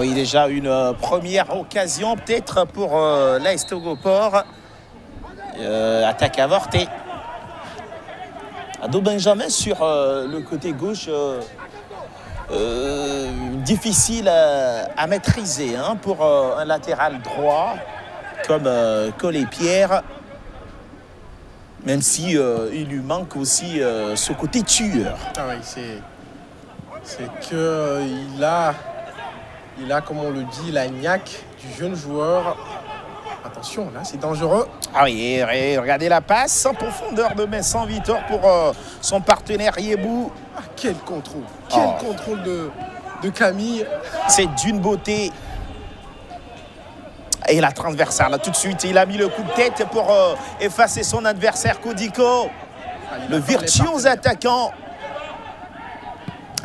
oui, déjà une première occasion peut-être pour l'AS Togoport. Attaque avortée. Ado Benjamin sur le côté gauche, difficile à maîtriser pour un latéral droit comme Collet-Pierre, même si il lui manque aussi ce côté tueur. Ah oui, c'est que il a, comme on le dit, la niaque du jeune joueur. Attention, là, c'est dangereux. Ah oui, et regardez la passe en profondeur de Vincent Vitor pour son partenaire Yebou. Ah, quel contrôle. Quel contrôle de Camille. C'est d'une beauté. Et la transversale, là, tout de suite, il a mis le coup de tête pour effacer son adversaire Kodiko. Le virtuose attaquant.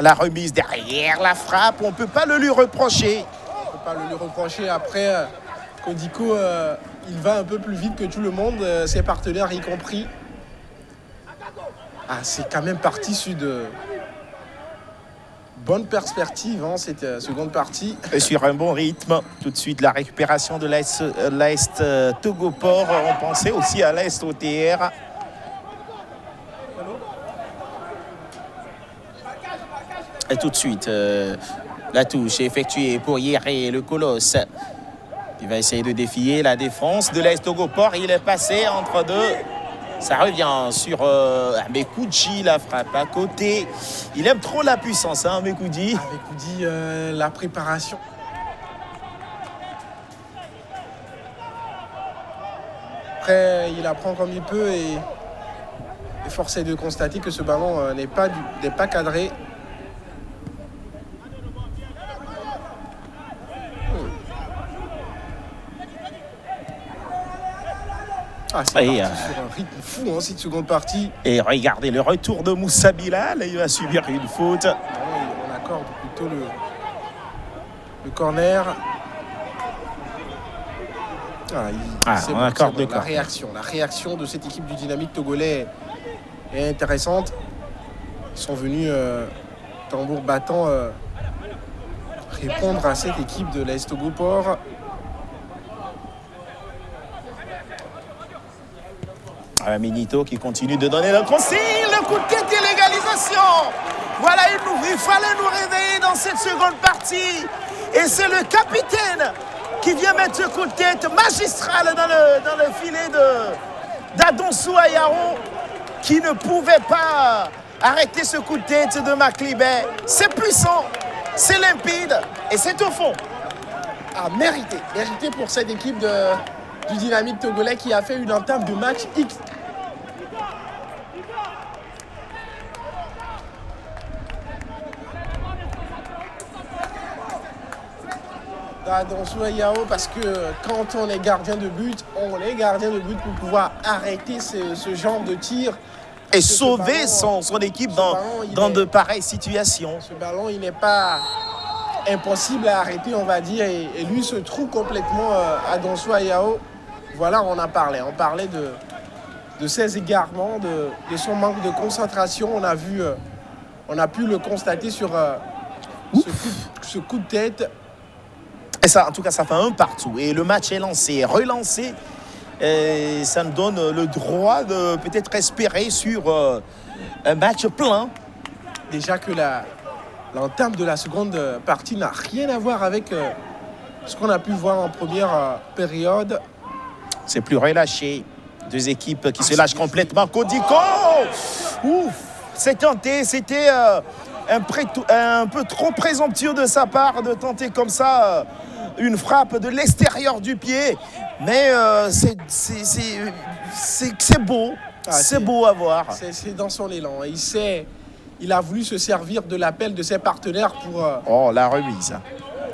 La remise derrière, la frappe, on ne peut pas le lui reprocher. On ne peut pas le lui reprocher. Après, Kodiko, il va un peu plus vite que tout le monde, ses partenaires y compris. Ah, c'est quand même parti sur de bonnes perspectives, cette seconde partie. Et sur un bon rythme, tout de suite la récupération de l'AS Togoport. On pensait aussi à l'AS OTR. Et tout de suite, la touche est effectuée pour Yéré, le colosse. Il va essayer de défier la défense de l'AS Togoport. Il est passé entre deux. Ça revient sur Mekoudji, la frappe à côté. Il aime trop la puissance, Mekoudji. Mekoudji, la préparation. Après, il apprend comme il peut et force est de constater que ce ballon n'est pas cadré. Ah, c'est parti sur un rythme fou, cette seconde partie. Et regardez le retour de Moussa Bilal. Il va subir une faute. Non, on accorde plutôt le corner. On accorde le corner. La réaction de cette équipe du Dynamique togolais est intéressante. Ils sont venus, tambour battant, répondre à cette équipe de l'AS Togoport. Minito qui continue de donner le consigne, le coup de tête et l'égalisation. Voilà, il fallait nous réveiller dans cette seconde partie. Et c'est le capitaine qui vient mettre ce coup de tête magistral dans le filet d'Adonsou Ayaro, qui ne pouvait pas arrêter ce coup de tête de Maclibet. C'est puissant, c'est limpide et c'est au fond. Ah, mérité pour cette équipe du Dynamique togolais qui a fait une entame de match X. Dans Yao, parce que quand on est gardien de but, pour pouvoir arrêter ce genre de tir. Et sauver son équipe dans de pareilles situations. Ce ballon, il n'est pas impossible à arrêter, on va dire, et lui se trouve complètement à Donso Yao. Voilà, on parlait de ses égarements, de son manque de concentration. On a pu le constater sur ce coup de tête. Et ça, en tout cas, ça fait un partout. Et le match est lancé, relancé. Et ça nous donne le droit de peut-être espérer sur un match plein. Déjà que l'entame de la seconde partie n'a rien à voir avec ce qu'on a pu voir en première période. C'est plus relâché. Deux équipes qui se lâchent complètement. Kodiko! Ouf! C'est tenté. C'était un peu trop présomptueux de sa part de tenter comme ça une frappe de l'extérieur du pied. Mais c'est beau. C'est beau à voir. C'est dans son élan. Il a voulu se servir de l'appel de ses partenaires pour... Oh, la remise.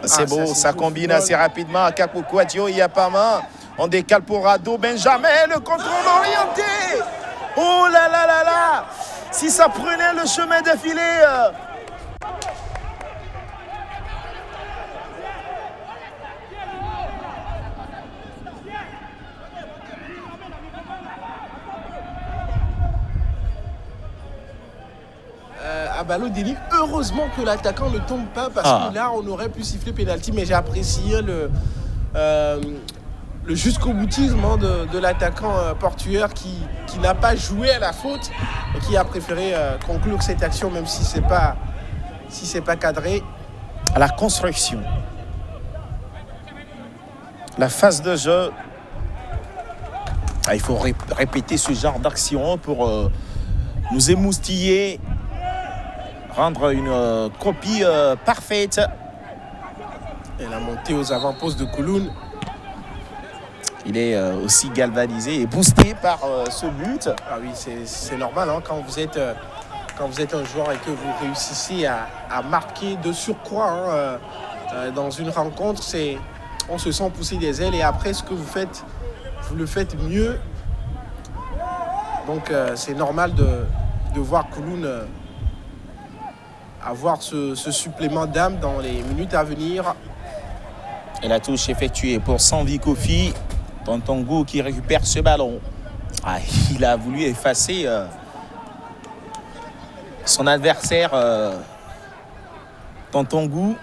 C'est beau, ça combine assez rapidement. Kakoukwatio, il y a pas main. On décale pour Ado Benjamin, le contrôle orienté. Oh là là là là. Si ça prenait le chemin défilé... Balotelli. Heureusement que l'attaquant ne tombe pas parce que là, on aurait pu siffler pénalty. Mais j'ai apprécié le jusqu'au boutisme de l'attaquant portuaire qui n'a pas joué à la faute et qui a préféré conclure cette action même si c'est pas cadré. À la construction, la phase de jeu, il faut répéter ce genre d'action pour nous émoustiller, rendre une copie parfaite. Et la montée aux avant-postes de Kouloune. Il est aussi galvanisé et boosté par ce but. Ah oui, c'est normal hein, quand vous êtes un joueur et que vous réussissez à marquer de surcroît dans une rencontre, on se sent pousser des ailes et après ce que vous faites, vous le faites mieux. Donc c'est normal de voir Kouloune avoir ce supplément d'âme dans les minutes à venir. Et la touche effectuée pour Sanvi Kofi. Tontongo qui récupère ce ballon. Il a voulu effacer son adversaire Tontongo.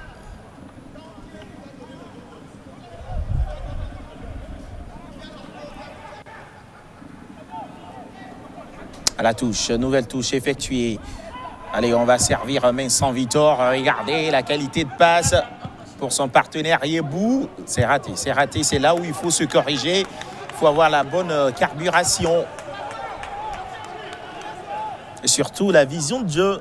À la touche, nouvelle touche effectuée. Allez, on va servir Vincent Vitor. Regardez la qualité de passe pour son partenaire Yebou. C'est raté, c'est là où il faut se corriger. Il faut avoir la bonne carburation. Et surtout la vision de jeu.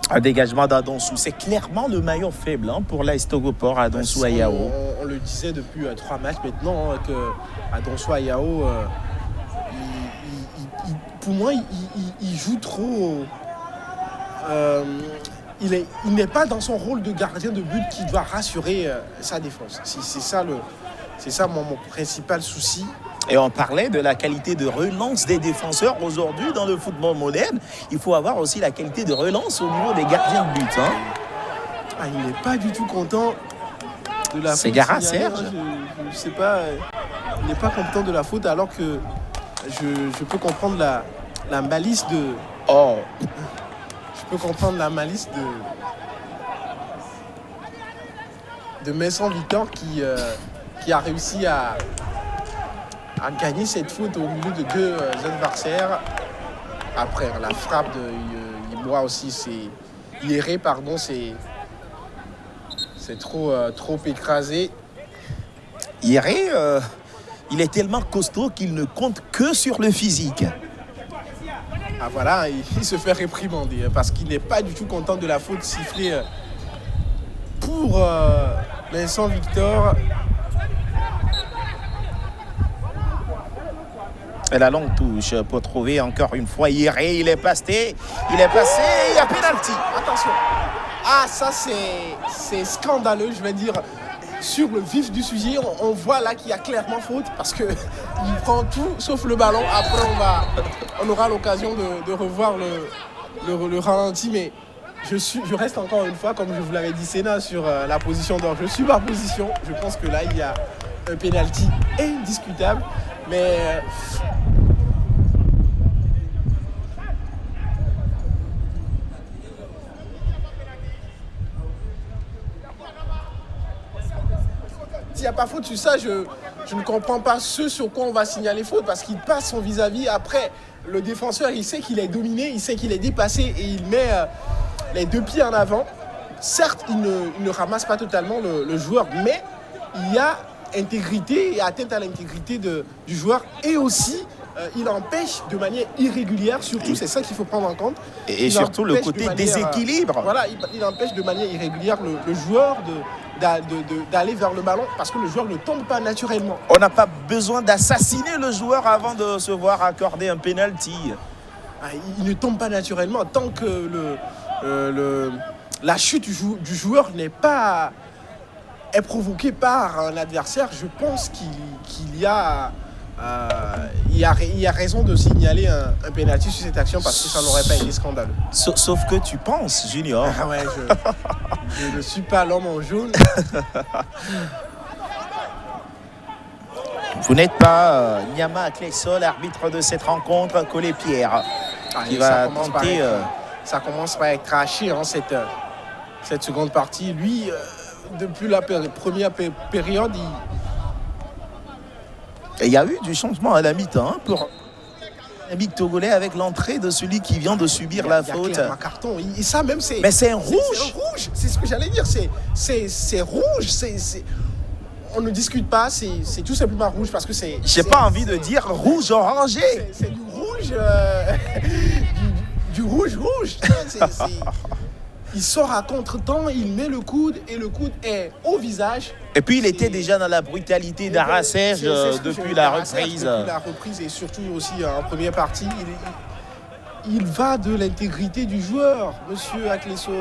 Un dégagement d'Adonsou. C'est clairement le maillon faible pour l'AS Togopor, Adonsou Ayao. On le disait depuis 3 matchs maintenant que Adonsou Ayao, pour moi, il joue trop. Il n'est pas dans son rôle de gardien de but qui doit rassurer sa défense. C'est ça mon principal souci. Et on parlait de la qualité de relance des défenseurs aujourd'hui dans le football moderne. Il faut avoir aussi la qualité de relance au niveau des gardiens de but. Il n'est pas du tout content de la faute. C'est Gara Serge. Je ne sais pas. Il n'est pas content de la faute alors que je peux comprendre la malice de... Je peux comprendre la malice de Vincent Vitor qui a réussi à gagner cette faute au milieu de 2 adversaires. Après, la frappe de Yeboah aussi, Yéré, pardon, c'est trop écrasé. Yéré, il est tellement costaud qu'il ne compte que sur le physique. Voilà, il se fait réprimander parce qu'il n'est pas du tout content de la faute sifflée pour Vincent Vitor. Et la longue touche pour trouver encore une fois Yéré. Il est passé, il y a pénalty. Attention. Ça c'est scandaleux, je vais dire. Sur le vif du sujet, on voit là qu'il y a clairement faute parce qu'il prend tout sauf le ballon. Après, on aura l'occasion de revoir le ralenti. Mais je reste encore une fois, comme je vous l'avais dit, Sénat, sur la position d'or. Je suis ma position. Je pense que là, il y a un pénalty indiscutable. Mais... s'il n'y a pas faute sur ça, je ne comprends pas ce sur quoi on va signaler faute parce qu'il passe son vis-à-vis. Après, le défenseur, il sait qu'il est dominé, il sait qu'il est dépassé et il met les 2 pieds en avant. Certes, il ne ramasse pas totalement le joueur, mais il y a intégrité et atteinte à l'intégrité du joueur et aussi il empêche de manière irrégulière, surtout c'est ça qu'il faut prendre en compte. Et surtout le côté déséquilibre. Voilà, il empêche de manière irrégulière le joueur d'aller vers le ballon parce que le joueur ne tombe pas naturellement. On n'a pas besoin d'assassiner le joueur avant de se voir accorder un penalty. Il ne tombe pas naturellement tant que la chute du joueur est provoquée par un adversaire. Je pense qu'il y a raison de signaler un pénalty sur cette action parce que ça n'aurait pas été scandaleux. Sauf que tu penses, Junior. Ouais, je ne suis pas l'homme en jaune. Vous n'êtes pas Nyama Akleso, l'arbitre de cette rencontre, Collet Pierre, qui va tenter. Ça commence par être craché, hein, cette seconde partie. Lui, depuis la première période, il y a eu du changement à la mi-temps pour l'amic togolais avec l'entrée de celui qui vient de subir la faute. Un carton. Et ça même c'est. Mais c'est un rouge. C'est un rouge. C'est ce que j'allais dire. C'est rouge. On ne discute pas. C'est tout simplement rouge parce que c'est. J'ai pas envie de dire rouge orangé. C'est du rouge. Du rouge. Il sort à contre-temps, il met le coude et le coude est au visage. Et puis il était déjà dans la brutalité d'Aracège depuis la reprise. Depuis la reprise et surtout aussi en première partie, il va de l'intégrité du joueur, monsieur Akleso.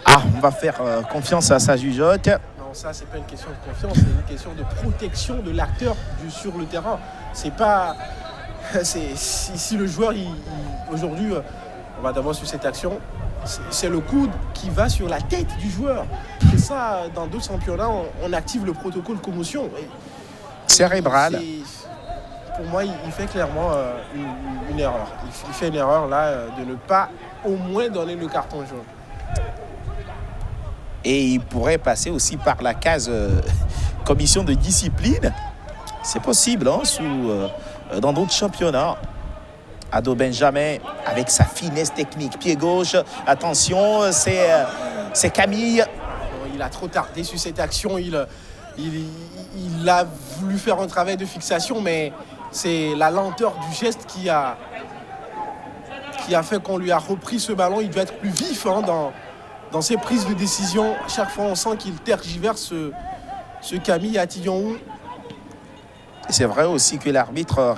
Ah, on va faire confiance à sa jugeote. Non, ça c'est pas une question de confiance, c'est une question de protection de l'acteur sur le terrain. C'est pas... Si le joueur, aujourd'hui... On va d'abord sur cette action, c'est le coude qui va sur la tête du joueur. Et ça, dans d'autres championnats, on active le protocole commotion. Cérébrale. Pour moi, il fait clairement une erreur. Il fait une erreur là de ne pas au moins donner le carton jaune. Et il pourrait passer aussi par la case commission de discipline. C'est possible, hein, dans d'autres championnats. Ado Benjamin avec sa finesse technique, pied gauche, attention, c'est Camille. Il a trop tardé sur cette action, il a voulu faire un travail de fixation, mais c'est la lenteur du geste qui a fait qu'on lui a repris ce ballon. Il doit être plus vif hein, dans ses prises de décision. À chaque fois, on sent qu'il tergiverse ce Camille Atillon. C'est vrai aussi que l'arbitre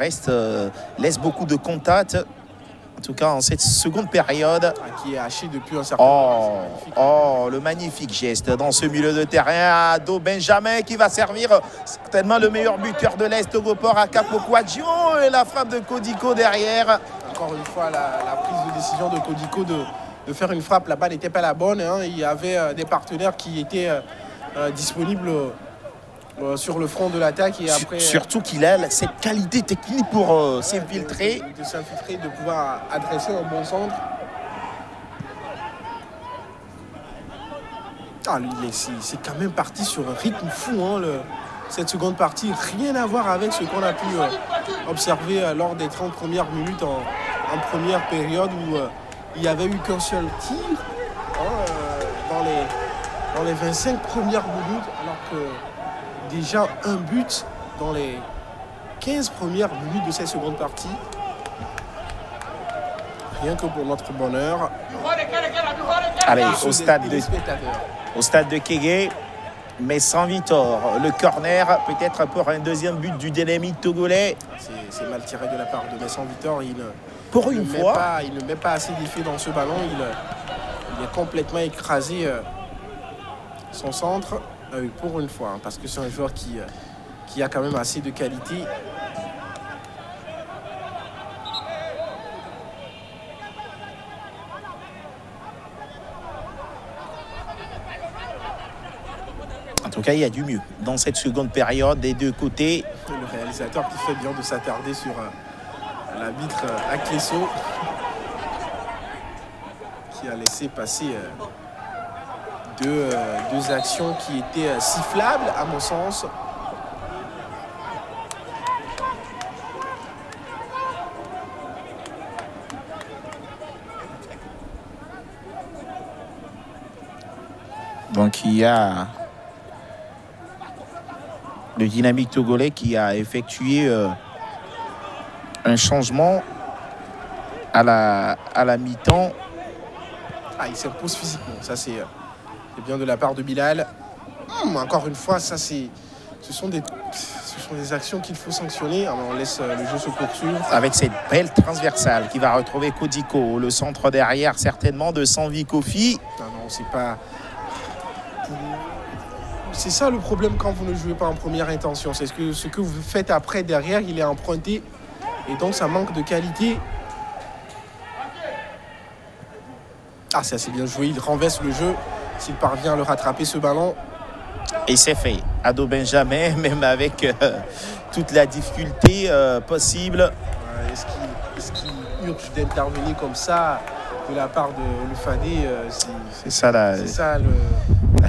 laisse beaucoup de contact, en tout cas en cette seconde période. Qui est haché depuis un certain temps. Oh, le magnifique geste dans ce milieu de terrain. Ado Benjamin qui va servir certainement le meilleur buteur de l'Est, Togoport à Capo Quadjon. Et la frappe de Kodiko derrière. Encore une fois, la prise de décision de Kodiko de faire une frappe là-bas n'était pas la bonne. Hein. Il y avait des partenaires qui étaient disponibles sur le front de l'attaque et après surtout qu'il a cette qualité technique pour s'infiltrer, de s'infiltrer, de pouvoir adresser un bon centre. C'est quand même parti sur un rythme fou hein, cette seconde partie, rien à voir avec ce qu'on a pu observer lors des 30 premières minutes en première période où il n'y avait eu qu'un seul tir dans les 25 premières minutes alors que déjà un but dans les 15 premières minutes de cette seconde partie. Rien que pour notre bonheur. Allez, au stade de Kégué, mais sans Vitor. Le corner, peut-être pour un deuxième but du dynamique togolais. C'est mal tiré de la part de Messan Vitor. Il ne met pas assez d'effet dans ce ballon. Il est complètement écrasé son centre. Pour une fois, hein, parce que c'est un joueur qui a quand même assez de qualité. En tout cas, il y a du mieux dans cette seconde période des deux côtés. Le réalisateur qui fait bien de s'attarder sur l'arbitre Akleso qui a laissé passer deux actions qui étaient sifflables à mon sens. Donc il y a le dynamique togolais qui a effectué un changement à la mi-temps. Il s'impose physiquement, ça c'est bien de la part de Bilal. Encore une fois, ça ce sont des actions qu'il faut sanctionner. Alors, on laisse le jeu se poursuivre. Avec cette belle transversale qui va retrouver Kodiko. Le centre derrière certainement de Sanvi Kofi. Non, c'est pas... C'est ça le problème quand vous ne jouez pas en première intention. C'est ce que vous faites après, derrière, il est emprunté. Et donc, ça manque de qualité. C'est assez bien joué. Il renverse le jeu. S'il parvient à le rattraper, ce ballon. Et c'est fait. Ado Benjamin, même avec toute la difficulté possible. Est-ce qu'il urge d'intervenir comme ça de la part de Lufadé c'est ça la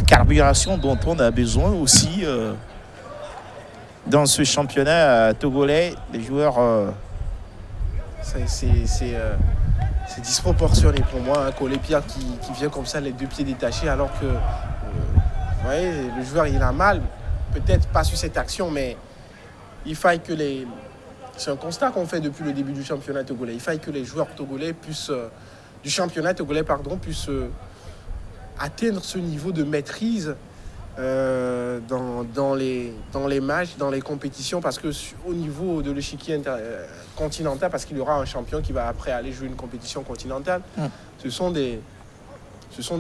carburation dont on a besoin aussi dans ce championnat togolais. Les joueurs... C'est disproportionné pour moi. Collet Pierre qui vient comme ça, les deux pieds détachés, alors que vous voyez, le joueur il a mal. Peut-être pas sur cette action, mais il faille que les... C'est un constat qu'on fait depuis le début du championnat togolais. Il faille que les joueurs togolais puissent... du championnat togolais, puissent atteindre ce niveau de maîtrise dans les matchs, dans les compétitions, parce que au niveau de l'échiquier continental, parce qu'il y aura un champion qui va après aller jouer une compétition continentale, ce sont des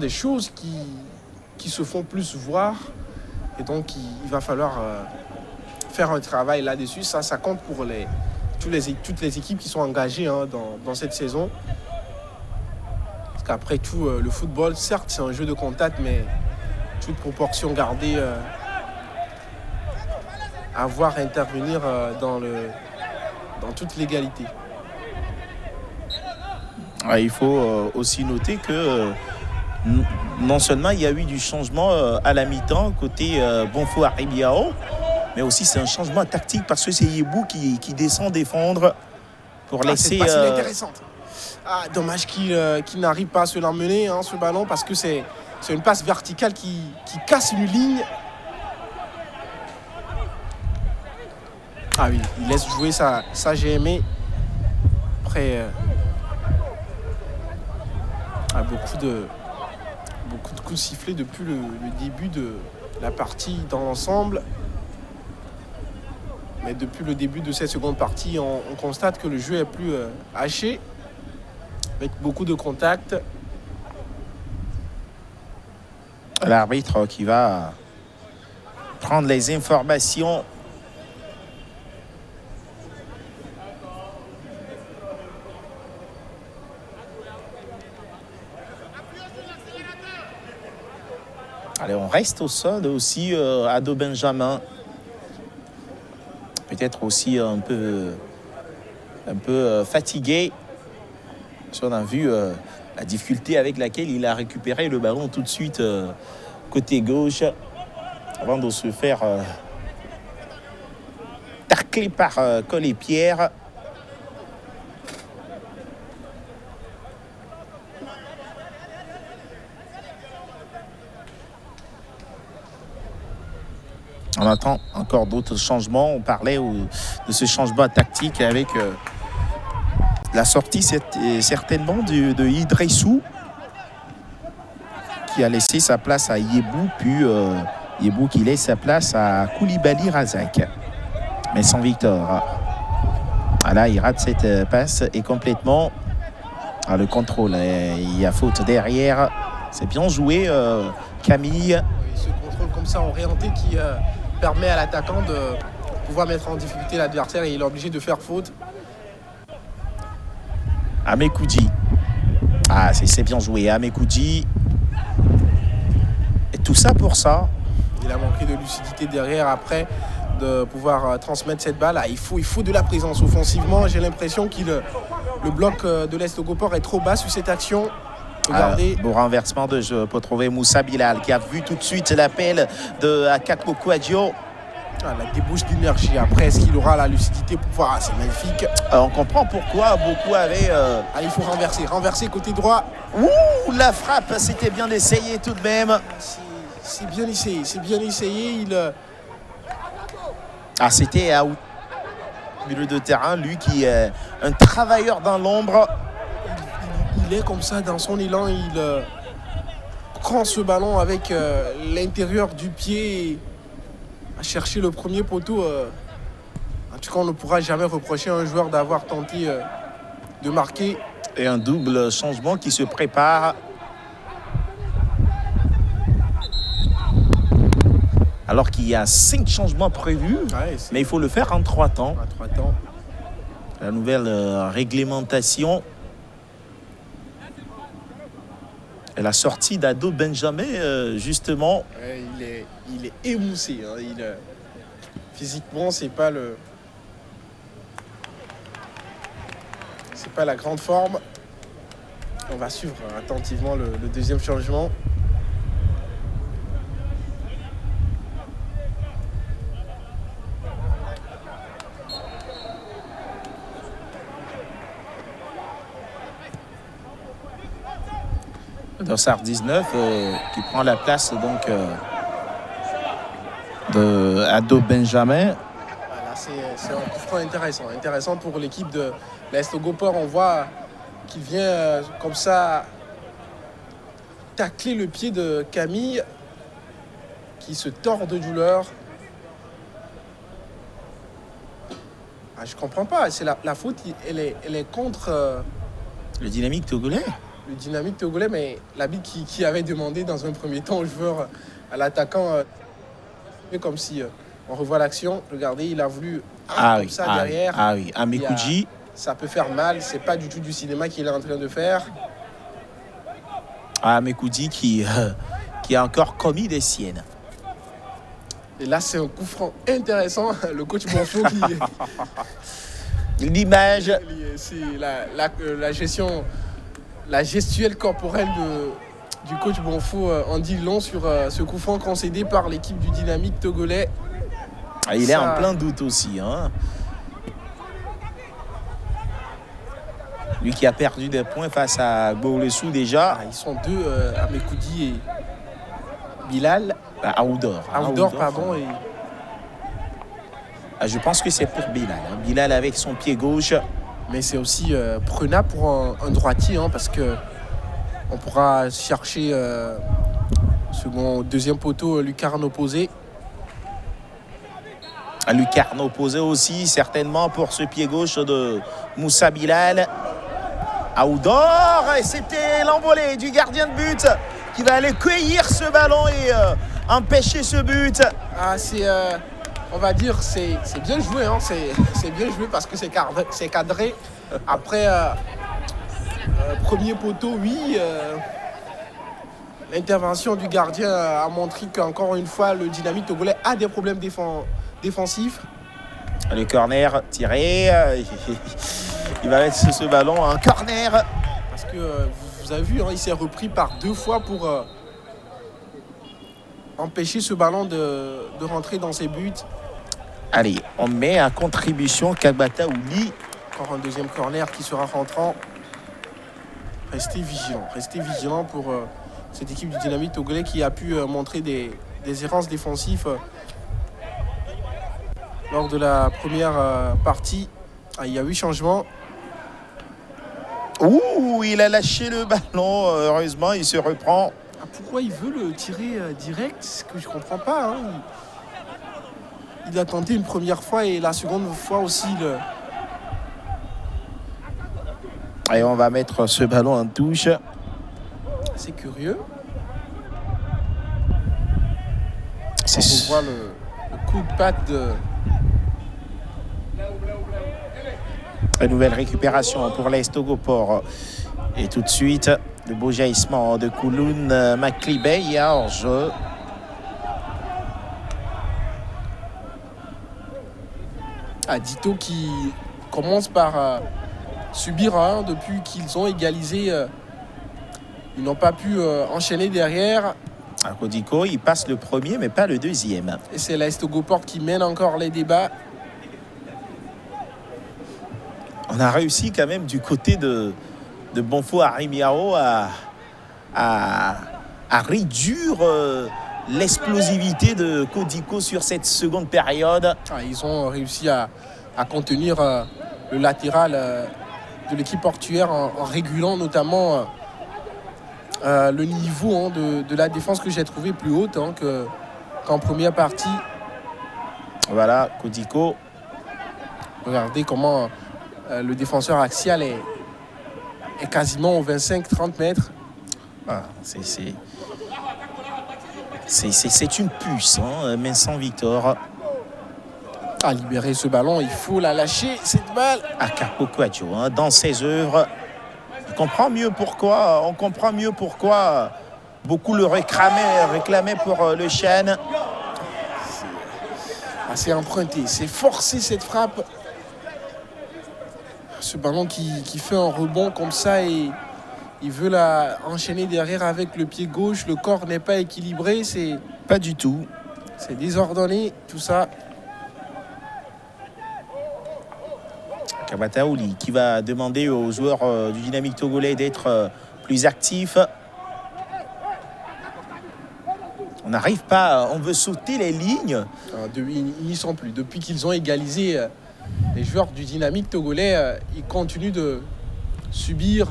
choses qui se font plus voir, et donc il va falloir faire un travail là-dessus. Ça compte pour toutes les équipes qui sont engagées dans cette saison. Parce qu'après tout, le football, certes, c'est un jeu de contact, mais toute proportion gardée, à voir intervenir dans toute l'égalité. Il faut aussi noter que non seulement il y a eu du changement à la mi-temps côté Bonfo Aribiao, mais aussi c'est un changement tactique parce que c'est Yebou qui descend défendre pour laisser... Cette passe est intéressante. Dommage qu'il n'arrive pas à se l'emmener, ce ballon, parce que c'est une passe verticale qui casse une ligne. Ah oui, il laisse jouer ça j'ai aimé. Après, beaucoup de coups sifflés depuis le début de la partie dans l'ensemble. Mais depuis le début de cette seconde partie, on constate que le jeu est plus haché, avec beaucoup de contacts. L'arbitre qui va prendre les informations. Allez, on reste au sol aussi, Ado Benjamin. Peut-être aussi un peu fatigué. On a vu la difficulté avec laquelle il a récupéré le ballon tout de suite côté gauche avant de se faire tacler par Collet Pierre. On attend encore d'autres changements. On parlait de ce changement tactique avec la sortie certainement de Idrissou qui a laissé sa place à Yebou, puis Yebou qui laisse sa place à Koulibaly Razak. Mais sans victoire. Là, il rate cette passe et complètement le contrôle. Il y a faute derrière. C'est bien joué, Camille. Oui, ce contrôle comme ça orienté qui permet à l'attaquant de pouvoir mettre en difficulté l'adversaire et il est obligé de faire faute. Amekoudji. C'est bien joué, Amekoudji. Et tout ça pour ça. Il a manqué de lucidité derrière après de pouvoir transmettre cette balle. Il faut de la présence offensivement. J'ai l'impression que le bloc de l'Est Gopor est trop bas sur cette action. Regardez. Beau renversement de jeu pour trouver Moussa Bilal qui a vu tout de suite l'appel de Akako Kouadio. La débauche d'énergie. Après, est-ce qu'il aura la lucidité pour pouvoir... c'est magnifique. On comprend pourquoi beaucoup avaient... il faut renverser côté droit. La frappe, c'était bien essayé tout de même. C'est bien essayé. C'était au milieu de terrain, lui qui est un travailleur dans l'ombre. Il est comme ça dans son élan, il prend ce ballon avec l'intérieur du pied à chercher le premier poteau. En tout cas, on ne pourra jamais reprocher à un joueur d'avoir tenté de marquer. Et un double changement qui se prépare. Alors qu'il y a 5 changements prévus, mais il faut le faire en 3 temps. La nouvelle réglementation. Et la sortie d'Ado Benjamin, justement. Ouais, il est émoussé. Hein. Physiquement, c'est pas la grande forme. On va suivre attentivement le deuxième changement. Dossard 19 qui prend la place donc de Ado Benjamin. Voilà, c'est un coup franc intéressant pour l'équipe de l'Est Gopor. On voit qu'il vient comme ça tacler le pied de Camille qui se tord de douleur. Ah, je comprends pas, c'est la faute, elle est contre Le Dynamique togolais. Le Dynamique togolais, mais l'arbitre qui avait demandé dans un premier temps au joueur, à l'attaquant, comme si on revoit l'action, regardez, il a voulu comme ça derrière. Ah oui, Amekoudji. Ça peut faire mal, c'est pas du tout du cinéma qu'il est en train de faire. Amekoudji qui a encore commis des siennes. Et là, c'est un coup franc intéressant. Le coach Bonfo qui... L'image. C'est la gestion... La gestuelle corporelle du coach Bonfo en dit long sur ce coup franc concédé par l'équipe du Dynamique togolais. Il est en plein doute aussi. Hein. Lui qui a perdu des points face à Gbolessou déjà. Ils sont deux, Amekoudi et Bilal. Aoudor, pardon. Et... Je pense que c'est pour Bilal. Hein. Bilal avec son pied gauche. Mais c'est aussi prenant pour un droitier, hein, parce que on pourra chercher deuxième poteau lucarne opposé. Lucarne opposé aussi, certainement pour ce pied gauche de Moussa Bilal. Aoudor, et c'était l'envolée du gardien de but qui va aller cueillir ce ballon et empêcher ce but. On va dire, c'est bien joué, hein, c'est bien joué parce que c'est cadré. Après, premier poteau, oui. L'intervention du gardien a montré qu'encore une fois, le Dynamique togolais a des problèmes défensifs. Le corner tiré. Il va mettre ce ballon en corner. Parce que vous avez vu, hein, il s'est repris par 2 fois pour empêcher ce ballon de rentrer dans ses buts. Allez, on met à contribution Kabata Ouli. Encore un deuxième corner qui sera rentrant. Restez vigilants pour cette équipe du Dynamique togolais qui a pu montrer des errances défensives lors de la première partie. Il y a 8 changements. Ouh, il a lâché le ballon. Heureusement, il se reprend. Pourquoi il veut le tirer direct? Ce que je comprends pas. Hein. Il a tenté une première fois et la seconde fois aussi. Et on va mettre ce ballon en touche. C'est curieux. On voit le coup de patte de... Une nouvelle récupération pour l'Est Gopor. Et tout de suite, le beau jaillissement de Kouloun Maklibey. Il y a hors-jeu. Dito qui commence par subir un depuis qu'ils ont égalisé. Ils n'ont pas pu enchaîner derrière. Kodiko, il passe le premier, mais pas le deuxième. Et c'est l'Est Gopor qui mène encore les débats. On a réussi quand même du côté de Bonfo Arimiao à réduire l'explosivité de Kodiko sur cette seconde période. Ils ont réussi à contenir le latéral de l'équipe portuaire en régulant notamment le niveau de la défense que j'ai trouvé plus haute qu'en première partie. Voilà, Kodiko. Regardez comment le défenseur axial est quasiment aux 25-30 mètres. C'est une puce, hein, Vincent Victor. À libérer ce ballon, il faut la lâcher, cette balle. Acapulco, dans ses œuvres. On comprend mieux pourquoi beaucoup le réclamaient pour le Chêne. C'est emprunté, c'est forcé cette frappe. Ce ballon qui fait un rebond comme ça et il veut la enchaîner derrière avec le pied gauche. Le corps n'est pas équilibré, c'est Pas du tout. c'est désordonné tout ça. Kabataouli qui va demander aux joueurs du Dynamique togolais d'être plus actifs. On n'arrive pas, on veut sauter les lignes. Ils n'y sont plus. Depuis qu'ils ont égalisé, les joueurs du Dynamique togolais, ils continuent de subir.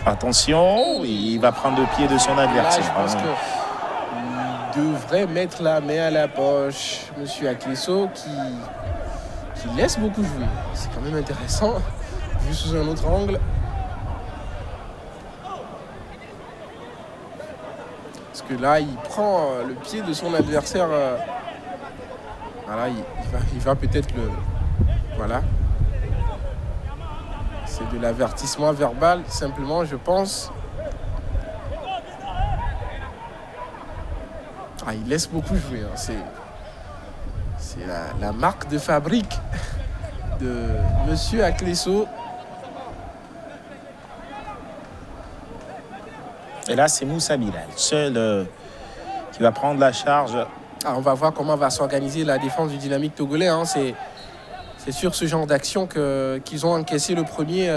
Attention, il va prendre le pied de son Là, adversaire. je pense qu'il devrait mettre la main à la poche. Monsieur Akleso qui laisse beaucoup jouer. C'est quand même intéressant, vu sous un autre angle. Parce que là, il prend le pied de son adversaire. Voilà, il va peut-être le... Voilà. C'est de l'avertissement verbal, simplement, je pense. Il laisse beaucoup jouer. Hein. C'est la marque de fabrique de Monsieur Akleso. Et là, c'est Moussa Bilal, seul qui va prendre la charge. On va voir comment va s'organiser la défense du Dynamique togolais. Hein. C'est sur ce genre d'action qu'ils ont encaissé le premier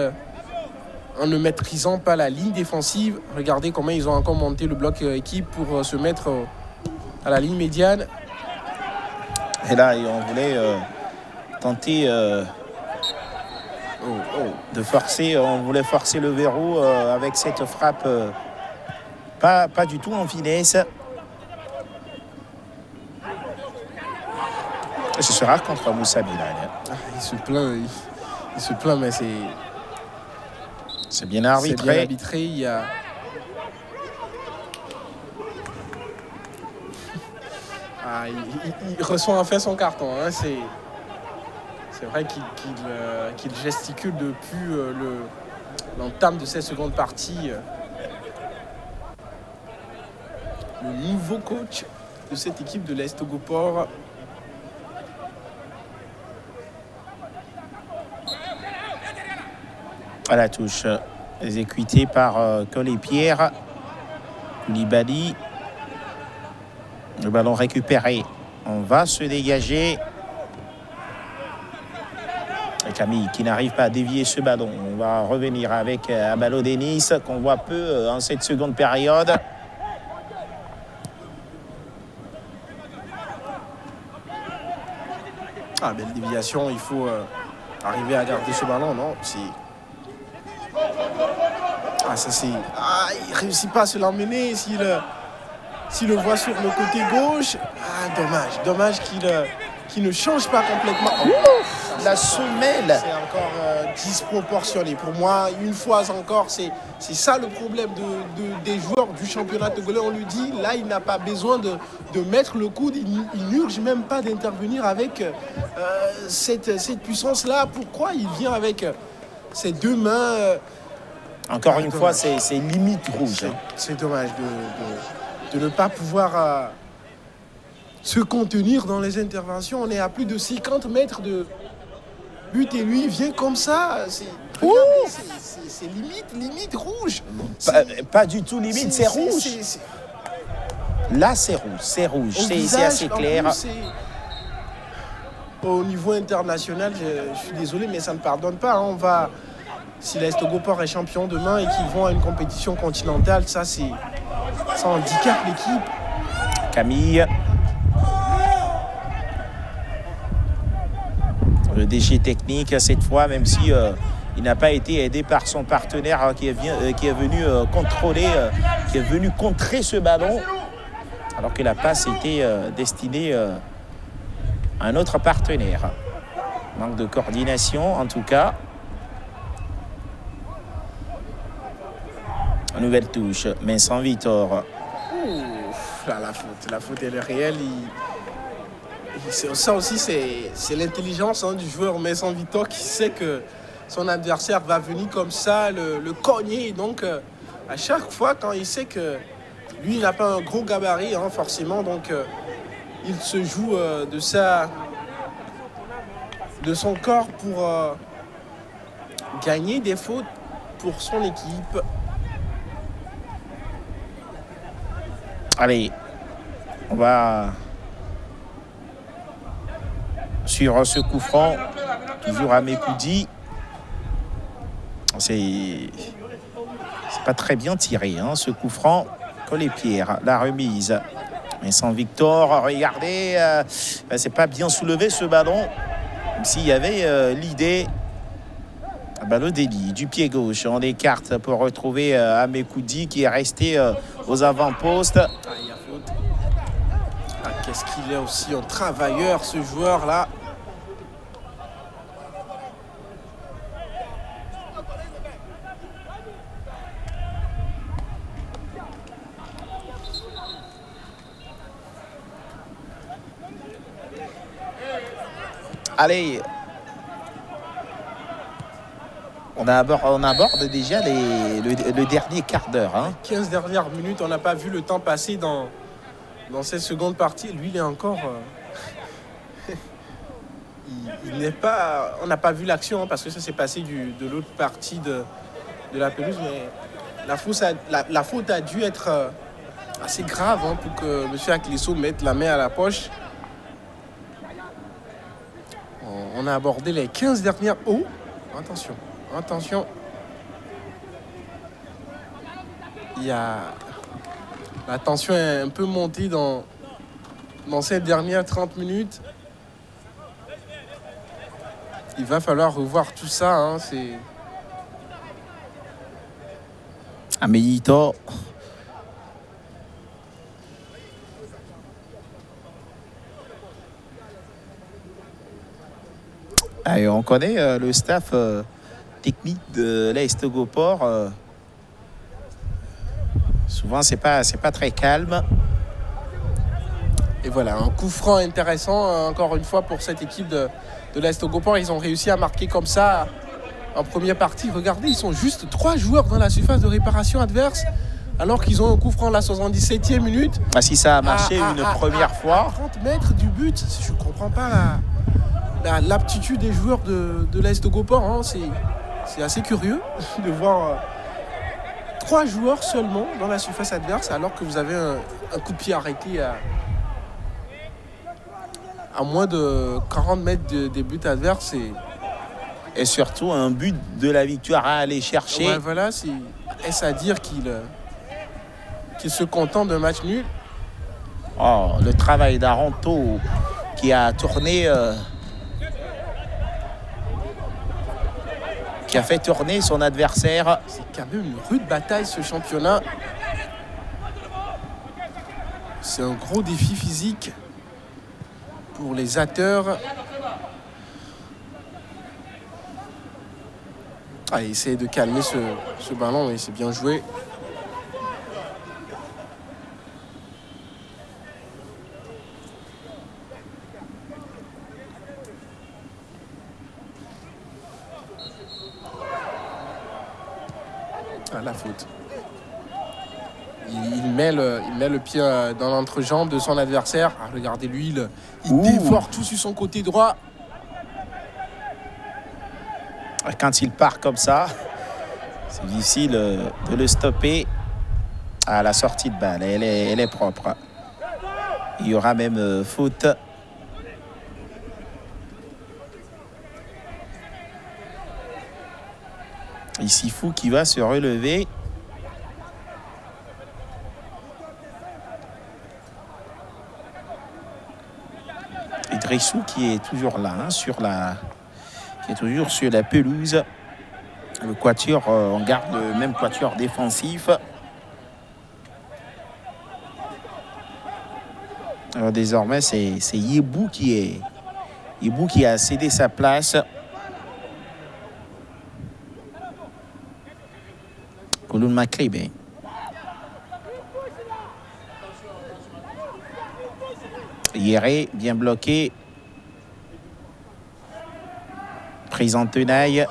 en ne maîtrisant pas la ligne défensive. Regardez comment ils ont encore monté le bloc équipe pour se mettre à la ligne médiane. Et là, on voulait tenter de forcer. On voulait forcer le verrou avec cette frappe pas du tout en finesse. Ce sera contre Moussa Bilal. Il se plaint, mais c'est bien arbitré. C'est bien arbitré. Il reçoit enfin son carton. Hein. C'est vrai qu'il gesticule depuis l'entame de cette seconde partie. Le nouveau coach de cette équipe de l'Est Togoport. À la touche, exécuté par Collet Pierre. Koulibaly. Le ballon récupéré. On va se dégager. Et Camille qui n'arrive pas à dévier ce ballon. On va revenir avec Abalo Denis qu'on voit peu en cette seconde période. Belle déviation, il faut arriver à garder ce ballon, non? Il réussit pas à se l'emmener s'il le voit sur le côté gauche. Dommage qu'il ne change pas complètement. La semelle. C'est encore disproportionné. Pour moi, une fois encore, c'est ça le problème des joueurs du championnat togolais. On lui dit, là, il n'a pas besoin de mettre le coude. Il n'urge même pas d'intervenir avec cette puissance-là. Pourquoi il vient avec ses deux mains Encore une fois, c'est limite rouge. C'est dommage de ne pas pouvoir se contenir dans les interventions. On est à plus de 50 mètres de but et lui, il vient comme ça. C'est limite rouge. Pas du tout limite, c'est rouge. Là, c'est rouge. C'est assez clair. Plus, au niveau international, je suis désolé, mais ça ne pardonne pas. Hein. Si l'Est Togoport est champion demain et qu'ils vont à une compétition continentale, ça handicape l'équipe. Camille. Le déchet technique cette fois, même si il n'a pas été aidé par son partenaire qui est venu contrôler, qui est venu contrer ce ballon, alors que la passe était destinée à un autre partenaire. Manque de coordination en tout cas. Nouvelle touche, mais sans Vitor. La faute elle est réelle. Ça aussi, c'est l'intelligence du joueur Vincent Vitor qui sait que son adversaire va venir comme ça, le cogner. Donc, à chaque fois, quand il sait que lui, il n'a pas un gros gabarit, hein, forcément, donc il se joue de son corps pour gagner des fautes pour son équipe. Allez, on va suivre ce coup franc. Toujours à Mekoudi. C'est pas très bien tiré, hein, ce coup franc. Collet Pierre, la remise. Vincent Victor, regardez, c'est pas bien soulevé ce ballon. Même s'il y avait l'idée. Balotelli du pied gauche, on écarte pour retrouver Amekoudi qui est resté aux avant-postes. Il y a faute. Qu'est-ce qu'il est aussi un travailleur, ce joueur-là. Allez, on aborde déjà le dernier quart d'heure. Hein. 15 dernières minutes, on n'a pas vu le temps passer dans cette seconde partie. Lui, il est encore... il n'est pas... On n'a pas vu l'action, hein, parce que ça s'est passé de l'autre partie de la pelouse. Mais la faute a dû être assez grave, hein, pour que M. Aklesso mette la main à la poche. On a abordé les 15 dernières... Oh, attention. Attention. La tension est un peu montée dans ces dernières 30 minutes. Il va falloir revoir tout ça. Hein, c'est... Amédito. Et on connaît le staff technique de l'AS Togoport. Souvent, c'est pas très calme. Et voilà, un coup franc intéressant, encore une fois, pour cette équipe de l'AS Togoport. Ils ont réussi à marquer comme ça en première partie. Regardez, ils sont juste 3 joueurs dans la surface de réparation adverse, alors qu'ils ont un coup franc à la 77e minute. Ah, si ça a marché une première fois. À 30 mètres du but, je ne comprends pas l'aptitude des joueurs de l'AS Togoport. Hein. C'est assez curieux de voir 3 joueurs seulement dans la surface adverse, alors que vous avez un coup de pied arrêté à moins de 40 mètres des buts adverses. Et surtout un but de la victoire à aller chercher. Ouais, voilà, est-ce à dire qu'il se contente d'un match nul? Oh, le travail d'Aranto qui a tourné... qui a fait tourner son adversaire. C'est quand même une rude bataille, ce championnat. C'est un gros défi physique pour les acteurs. Il essaie de calmer ce ballon, et c'est bien joué. La faute. Il met le pied dans l'entrejambe de son adversaire. Regardez, lui, il dévore tout sur son côté droit. Quand il part comme ça, c'est difficile de le stopper à la sortie de balle. Elle est propre. Il y aura même faute. Ici, Fou qui va se relever. Idrissou qui est toujours là, hein, qui est toujours sur la pelouse. Le quatuor, on garde le même quatuor défensif. Alors désormais, c'est Yebou qui a cédé sa place. Kouloun Makribé. Yéré, bien bloqué. Prise en tenaille.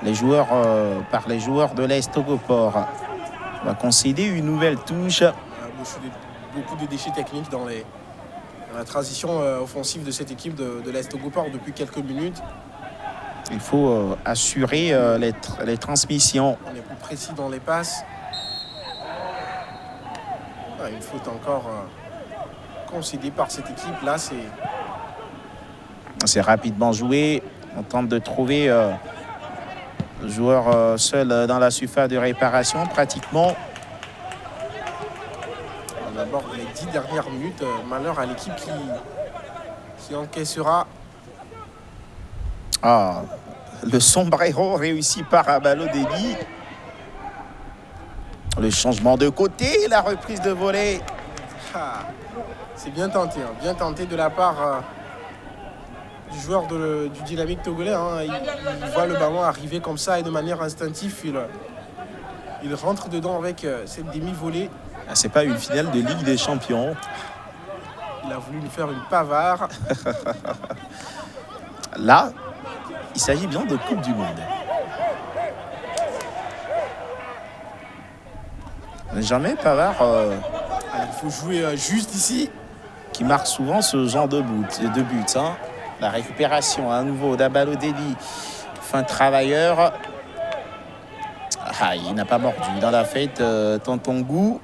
les joueurs de l'AS Togopor. On va concéder une nouvelle touche. Beaucoup de déchets techniques dans la transition offensive de cette équipe de l'AS Togopor depuis quelques minutes. Il faut assurer les transmissions. On est plus précis dans les passes. Une faute encore concédée par cette équipe-là. C'est rapidement joué. On tente de trouver le joueur seul dans la surface de réparation, pratiquement. D'abord, les 10 dernières minutes, malheur à l'équipe qui encaissera. Ah, le sombrero réussi par Balotelli. Le changement de côté, la reprise de volée. C'est bien tenté de la part du joueur du Dynamique togolais. Il voit le ballon arriver comme ça et de manière instinctive, il rentre dedans avec cette demi-volée. C'est pas une finale de Ligue des Champions. Il a voulu nous faire une pavard. Là, il s'agit bien de Coupe du Monde. Jamais Pavard Il faut jouer juste ici. Qui marque souvent ce genre de but. Hein. La récupération à nouveau d'Abalotelli. Fin travailleur. Il n'a pas mordu dans la fête Tontongu.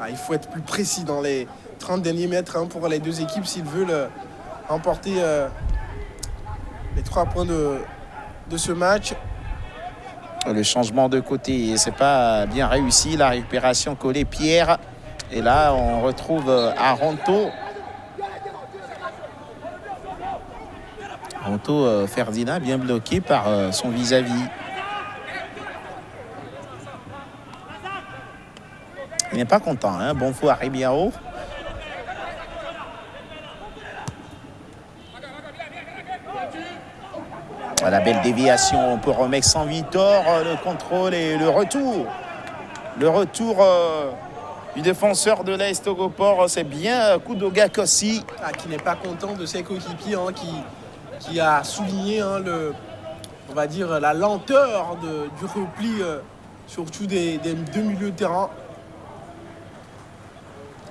Il faut être plus précis dans les 30 derniers mètres pour les deux équipes s'ils veulent remporter les 3 points de ce match. Le changement de côté, c'est pas bien réussi. La récupération collée Pierre. Et là, on retrouve Aranto. Aranto Ferdinand, bien bloqué par son vis-à-vis. Il n'est pas content. Bon fou à Ribiao. La belle déviation pour Maxence Victor, le contrôle et le retour. Le retour du défenseur de l'AS Togopor, c'est bien Koudoga Kossi. Qui n'est pas content de ses coéquipiers, qui a souligné on va dire, la lenteur du repli, surtout des deux milieux de terrain.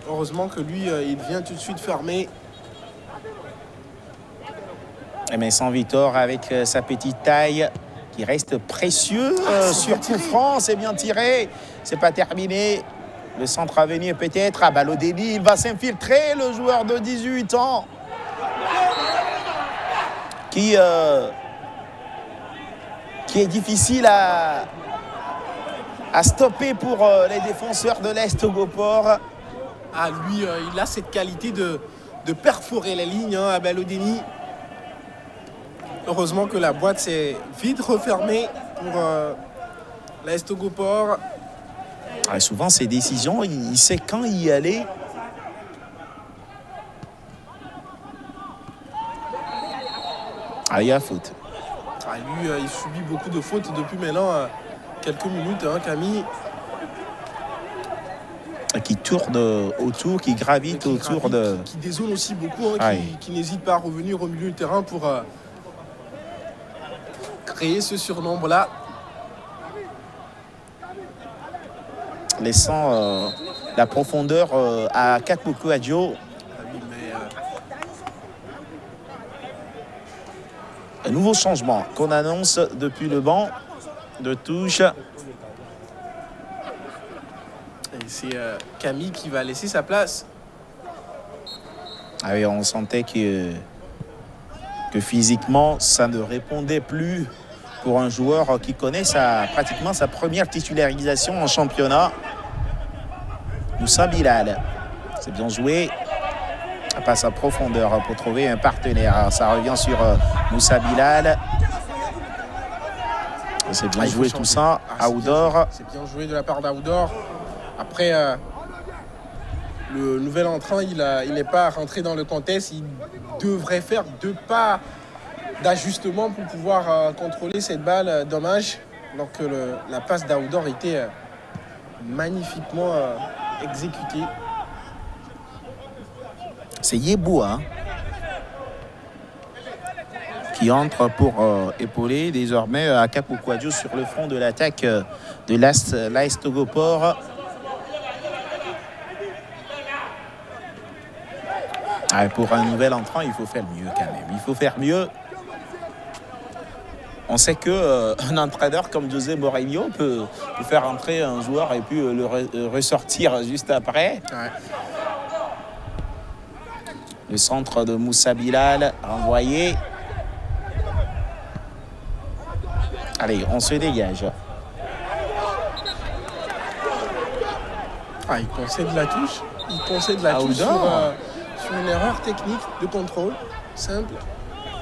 Heureusement que lui, il vient tout de suite fermer. Mais sans Victor avec sa petite taille qui reste précieux sur coup franc, c'est bien tiré, c'est pas terminé. Le centre à venir peut-être à Balotelli, il va s'infiltrer, le joueur de 18 ans qui est difficile à stopper pour les défenseurs de l'AS Togopor. Lui, il a cette qualité de perforer les lignes à Balotelli. Heureusement que la boîte s'est vite refermée pour l'AS Togopor. Souvent, ces décisions, il sait quand y aller. Il y a faute. Lui, il subit beaucoup de fautes depuis maintenant quelques minutes, Camille. Qui tourne autour, qui gravite autour de... Qui dézone aussi beaucoup, qui n'hésite pas à revenir au milieu du terrain pour créer ce surnombre-là. Laissant la profondeur à Kakoko Adjo. Un nouveau changement qu'on annonce depuis le banc de touche. Et c'est Camille qui va laisser sa place. Oui, on sentait que physiquement, ça ne répondait plus pour un joueur qui connaît pratiquement sa première titularisation en championnat. Moussa Bilal, c'est bien joué. Ça passe à profondeur pour trouver un partenaire. Alors, ça revient sur Moussa Bilal. C'est bien joué tout ça. Aoudor. C'est bien joué de la part d'Aoudor. Après, le nouvel entrant, il n'est pas rentré dans le contest. Il devrait faire 2 pas d'ajustement pour pouvoir contrôler cette balle. Dommage. Donc la passe d'Aoudor était magnifiquement exécutée. C'est Yeboah qui entre pour épauler désormais Akapo Kouadio sur le front de l'attaque de l'AS Togopor. Pour un nouvel entrant, il faut faire mieux quand même. Il faut faire mieux. On sait qu'un entraîneur comme José Mourinho peut faire entrer un joueur et puis le ressortir juste après. Ouais. Le centre de Moussa Bilal envoyé. Allez, on se dégage. Il concède la touche. Il concède la touche sur une erreur technique de contrôle. Simple.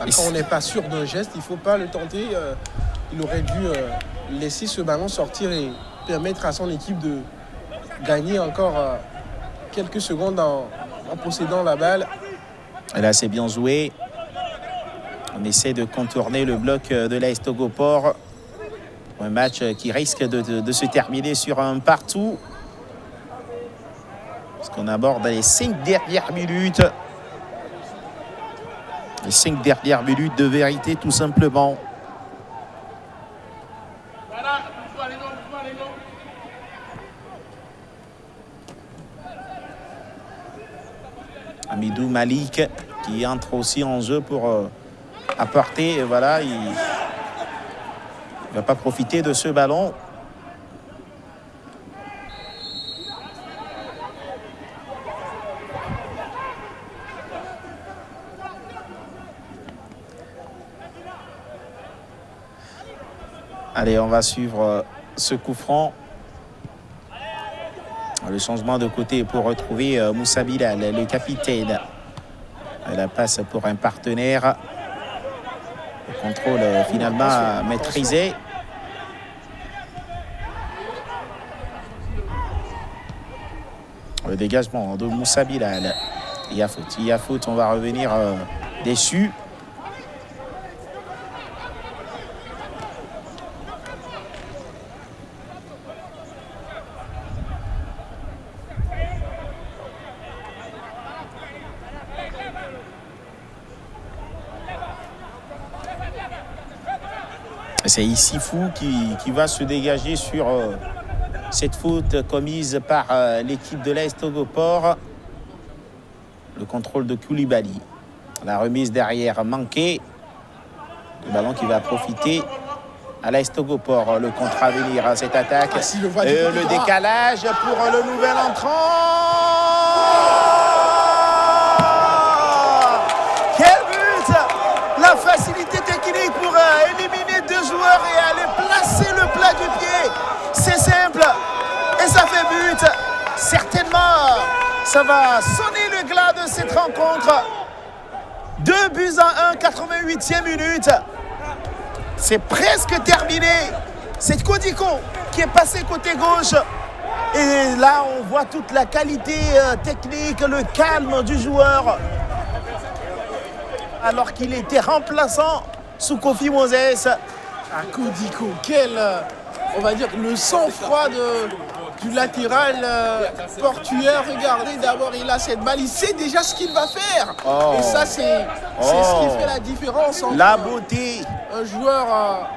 Quand on n'est pas sûr d'un geste, il ne faut pas le tenter. Il aurait dû laisser ce ballon sortir et permettre à son équipe de gagner encore quelques secondes en possédant la balle. Et là, c'est bien joué. On essaie de contourner le bloc de l'AS Togopor. Un match qui risque de se terminer sur un partout. Parce qu'on aborde les 5 dernières minutes. Les 5 dernières minutes de vérité, tout simplement. Amidou Malik qui entre aussi en jeu pour apporter. Et voilà, il ne va pas profiter de ce ballon. Allez, on va suivre ce coup franc. Le changement de côté pour retrouver Moussa Bilal, le capitaine. La passe pour un partenaire. Le contrôle finalement maîtrisé. Le dégagement de Moussa Bilal. Il y a faute, on va revenir déçu. C'est Issifou qui va se dégager sur cette faute commise par l'équipe de l'AS Togopor. Le contrôle de Koulibaly. La remise derrière manquée. Le ballon qui va profiter à l'AS Togopor. Le contre à venir à cette attaque. Le décalage pour le nouvel entrant. Quel but! La facilité technique pour éliminer 2 joueurs et aller placer le plat du pied. C'est simple et ça fait but. Certainement, ça va sonner le glas de cette rencontre. 2-1, 88e minute. C'est presque terminé. C'est Kodiko qui est passé côté gauche. Et là, on voit toute la qualité technique, le calme du joueur. Alors qu'il était remplaçant sous Kofi Moses. Kodiko, on va dire, le sang-froid du latéral portuaire. Regardez, d'abord, il a cette balle, il sait déjà ce qu'il va faire. Et ça, c'est ce qui fait la différence entre la beauté. Un joueur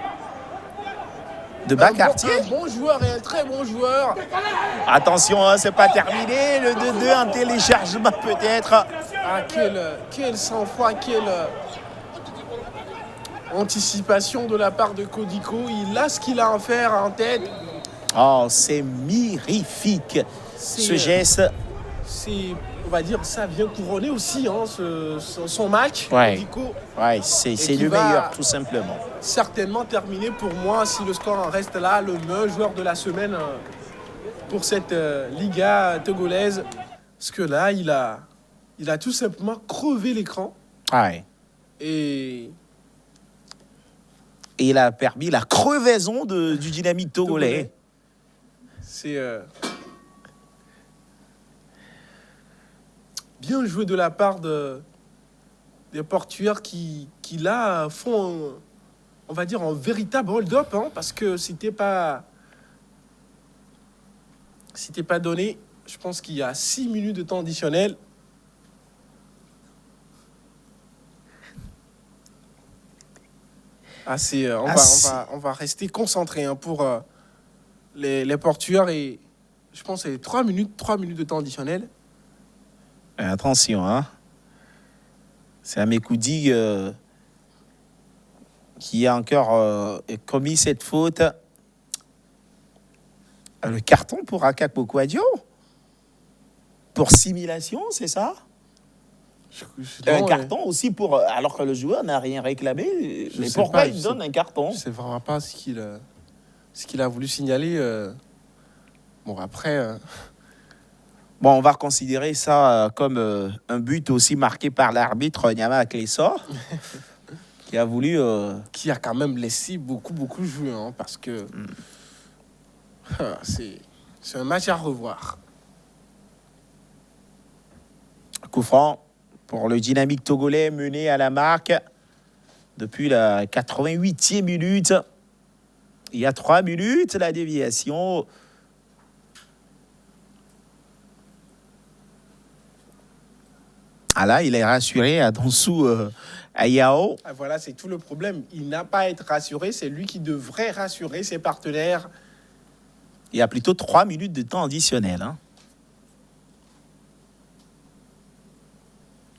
de bas quartier. Un bon joueur et un très bon joueur. Attention, c'est pas terminé. Le 2-2 en téléchargement peut-être. Quel sang-froid, quelle anticipation de la part de Kodiko. Il a ce qu'il a à faire en tête. C'est mirifique ce geste. On va dire, ça vient couronner aussi son match. Kodiko. C'est le meilleur, tout simplement. Certainement terminé pour moi, si le score en reste là, le meilleur joueur de la semaine pour cette Liga togolaise. Parce que là, il a tout simplement crevé l'écran. Et il a permis la crevaison du dynamique togolais. C'est bien joué de la part des portuaires qui là font, on va dire, un véritable hold-up, parce que c'était pas donné. Je pense qu'il y a 6 minutes de temps additionnel. Ah, on va rester concentré hein, pour les Portuaires et je pense que c'est 3 minutes de temps additionnel. Attention, hein. C'est Amekoudi qui a encore commis cette faute. Le carton pour Akak Kouadio. Pour simulation, c'est ça? Un carton aussi pour... Alors que le joueur n'a rien réclamé. Mais pourquoi il donne un carton? Je ne sais vraiment pas ce qu'il a voulu signaler. Bon, après... Bon, on va considérer ça comme un but aussi marqué par l'arbitre Nyama Akleso, qui a voulu... Qui a quand même laissé beaucoup jouer, hein, parce que c'est un match à revoir. Coup franc pour le Dynamique togolais mené à la marque depuis la 88e minute. Il y a 3 minutes, la déviation... Ah là, il est rassuré à Donsou Ayao. Ah, voilà, c'est tout le problème. Il n'a pas à être rassuré. C'est lui qui devrait rassurer ses partenaires. Il y a plutôt 3 minutes de temps additionnel. Hein.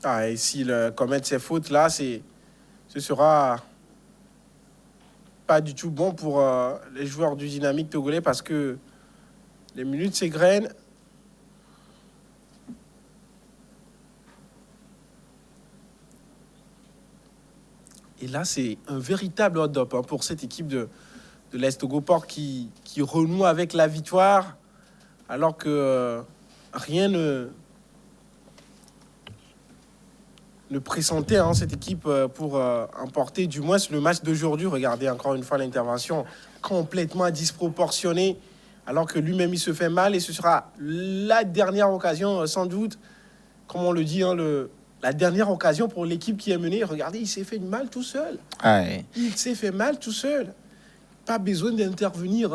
Ah, et s'il commet ces fautes-là, ce sera pas du tout bon pour les joueurs du Dynamique togolais parce que les minutes s'égrènent. Et là, c'est un véritable hot-up hein, pour cette équipe de l'Est Togoport qui renoue avec la victoire, alors que rien ne pressentait hein, cette équipe pour emporter du moins le match d'aujourd'hui. Regardez encore une fois l'intervention complètement disproportionnée, alors que lui-même il se fait mal et ce sera la dernière occasion sans doute, comme on le dit, hein, la dernière occasion pour l'équipe qui est menée. Regardez, il s'est fait mal tout seul. Ah ouais. Il s'est fait mal tout seul. Pas besoin d'intervenir.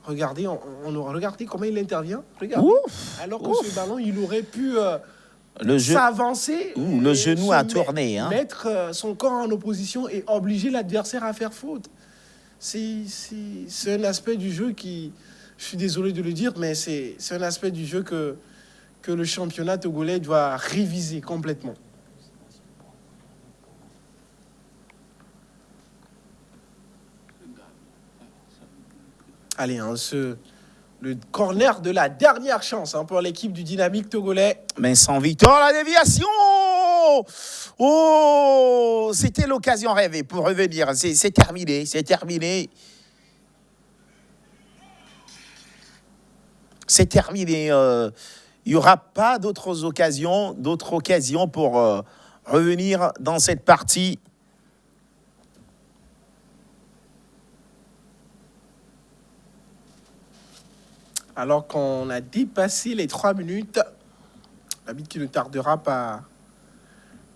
Regardez, regardez comment il intervient. Regardez. Ouf, alors que ouf. ce ballon, il aurait pu s'avancer. Le genou a tourné. Hein. Mettre son corps en opposition et obliger l'adversaire à faire faute. C'est un aspect du jeu qui... Je suis désolé de le dire, mais c'est un aspect du jeu que le championnat togolais doit réviser complètement. Allez, hein, le corner de la dernière chance hein, pour l'équipe du Dynamique togolais. Mais sans Victor, la déviation. Oh, c'était l'occasion rêvée pour revenir. C'est terminé, c'est terminé. C'est terminé. Il n'y aura pas d'autres occasions pour revenir dans cette partie. Alors qu'on a dépassé les 3 minutes, l'arbitre qui ne tardera pas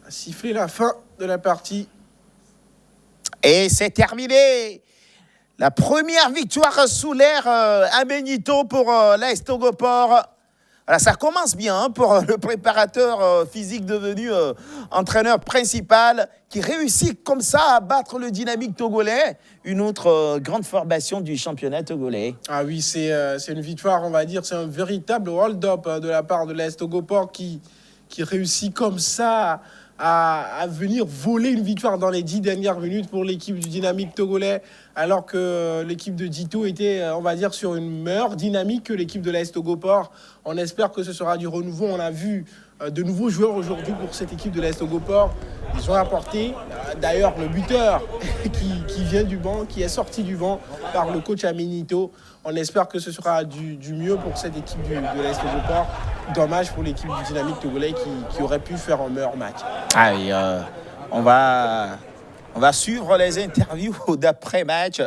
à siffler la fin de la partie. Et c'est terminé. La première victoire sous l'air à Benito pour l'AS Togoport. Voilà, ça commence bien hein, pour le préparateur physique devenu entraîneur principal qui réussit comme ça à battre le Dynamique togolais, une autre grande formation du championnat togolais. Ah oui, c'est une victoire, on va dire, c'est un véritable hold-up de la part de l'AS Togoport qui réussit comme ça à venir voler une victoire dans les 10 dernières minutes pour l'équipe du Dynamique togolais, alors que l'équipe de Dito était, on va dire, sur une meilleure dynamique que l'équipe de l'AS Togoport. On espère que ce sera du renouveau. On a vu de nouveaux joueurs aujourd'hui pour cette équipe de l'AS Togoport. Ils ont apporté, d'ailleurs, le buteur qui vient du banc, qui est sorti du banc par le coach Aminito. On espère que ce sera du mieux pour cette équipe de l'AS Togoport. Dommage pour l'équipe du Dynamique togolais qui aurait pu faire un meilleur match. Allez, on va suivre les interviews d'après-match.